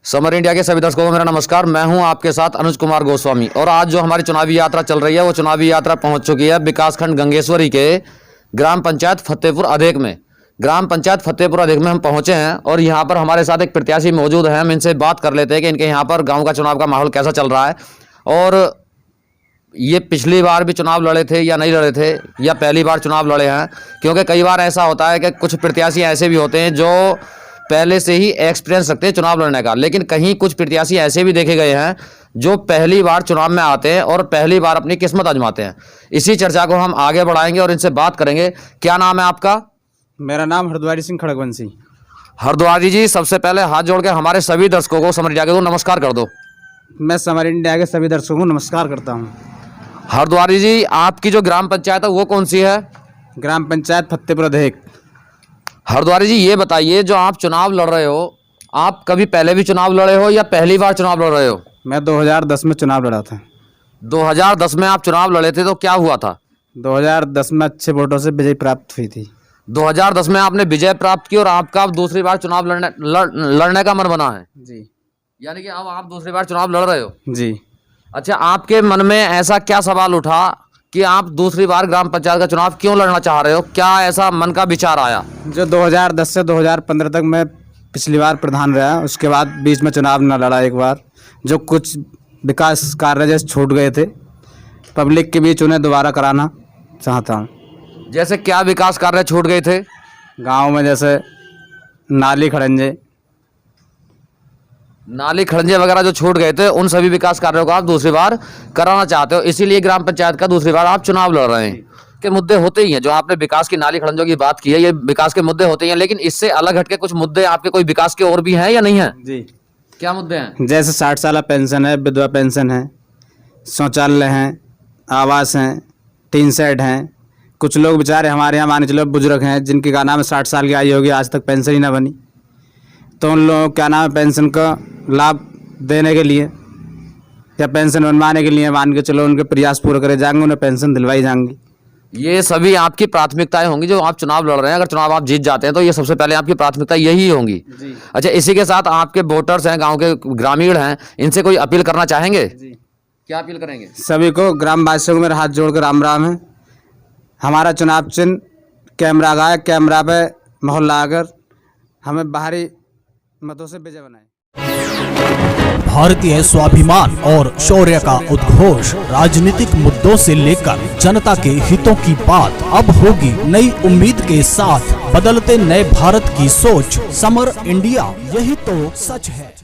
Summer India के सभी दर्शकों को मेरा नमस्कार। मैं हूं आपके साथ अनुज कुमार गोस्वामी और आज जो हमारी चुनावी यात्रा चल रही है वो चुनावी यात्रा पहुंच चुकी है विकासखंड गंगेश्वरी के ग्राम पंचायत फतेहपुर अधेक में। ग्राम पंचायत फतेहपुर अधेक में हम पहुंचे हैं और यहाँ पर हमारे साथ एक प्रत्याशी मौजूद हैं। हम इनसे बात कर लेते हैं कि इनके यहाँ पर गाँव का चुनाव का माहौल कैसा चल रहा है और ये पिछली बार भी चुनाव लड़े थे या नहीं लड़े थे या पहली बार चुनाव लड़े हैं, क्योंकि कई बार ऐसा होता है कि कुछ प्रत्याशी ऐसे भी होते हैं जो पहले से ही एक्सपीरियंस रखते हैं चुनाव लड़ने का, लेकिन कहीं कुछ प्रत्याशी ऐसे भी देखे गए हैं जो पहली बार चुनाव में आते हैं और पहली बार अपनी किस्मत आजमाते हैं। इसी चर्चा को हम आगे बढ़ाएंगे और इनसे बात करेंगे। क्या नाम है आपका? मेरा नाम हरद्वारी सिंह खड़गवंशी। हरद्वारी जी, सबसे पहले हाथ जोड़ के हमारे सभी दर्शकों को समर इंडिया के नमस्कार कर दो। मैं समर इंडिया के सभी दर्शकों को नमस्कार करता हूँ। हरद्वारी जी, आपकी जो ग्राम पंचायत है वो कौन सी है? ग्राम पंचायत फतेहपुर अधेक। हरद्वारी जी, ये बताइए, जो आप चुनाव लड़ रहे हो, आप कभी पहले भी चुनाव लड़े हो या पहली बार चुनाव लड़ रहे हो? मैं 2010 में चुनाव लड़ा था। 2010 में आप चुनाव लड़े थे तो क्या हुआ था? 2010 में अच्छे वोटों से विजय प्राप्त हुई थी। 2010 में आपने विजय प्राप्त की और आपका अब दूसरी बार चुनाव लड़ने का मन बना है जी। यानी कि अब आप दूसरी बार चुनाव लड़ रहे हो जी। अच्छा, आपके मन में ऐसा क्या सवाल उठा कि आप दूसरी बार ग्राम पंचायत का चुनाव क्यों लड़ना चाह रहे हो? क्या ऐसा मन का विचार आया? जो 2010 से 2015 तक मैं पिछली बार प्रधान रहा, उसके बाद बीच में चुनाव न लड़ा एक बार। जो कुछ विकास कार्य जैसे छूट गए थे, पब्लिक के बीच उन्हें दोबारा कराना चाहता हूँ। जैसे क्या विकास कार्य छूट गए थे? गाँव में जैसे नाली खड़ंजे वगैरह जो छूट गए थे, उन सभी विकास कार्यों को आप दूसरी बार कराना चाहते हो, इसीलिए ग्राम पंचायत का दूसरी बार आप चुनाव लड़ रहे हैं। के मुद्दे होते ही हैं, जो आपने विकास की नाली खड़ंजों की बात की है, ये विकास के मुद्दे होते ही हैं, लेकिन इससे अलग हटके कुछ मुद्दे आपके कोई विकास के और भी हैं या नहीं है? जी। क्या मुद्दे हैं? जैसे 60 साल पेंशन है, विधवा पेंशन है, शौचालय हैं, आवास हैं, टीन सेट हैं। कुछ लोग बेचारे हमारे यहाँ मान चलो बुजुर्ग हैं जिनकी का नाम है 60 साल की आयु होगी, आज तक पेंशन ही ना बनी। तो उन लोगों क्या नाम है पेंशन का लाभ देने के लिए या पेंशन बनवाने के लिए मान के चलो उनके प्रयास पूरे करे जाएंगे, उन्हें पेंशन दिलवाई जाएंगी। ये सभी आपकी प्राथमिकताएं होंगी जो आप चुनाव लड़ रहे हैं। अगर चुनाव आप जीत जाते हैं तो ये सबसे पहले आपकी प्राथमिकता यही होंगी। अच्छा, इसी के साथ आपके वोटर्स हैं, गांव के ग्रामीण हैं, इनसे कोई अपील करना चाहेंगे? क्या अपील करेंगे? सभी को ग्रामवासियों को मेरा हाथ जोड़ कर राम राम है। हमारा चुनाव चिन्ह कैमरा गाय, कैमरा पे मोहल्ला आकर हमें बाहरी मतों से विजय बनाए। भारतीय स्वाभिमान और शौर्य का उद्घोष, राजनीतिक मुद्दों से लेकर जनता के हितों की बात अब होगी नई उम्मीद के साथ। बदलते नए भारत की सोच, समर इंडिया, यही तो सच है।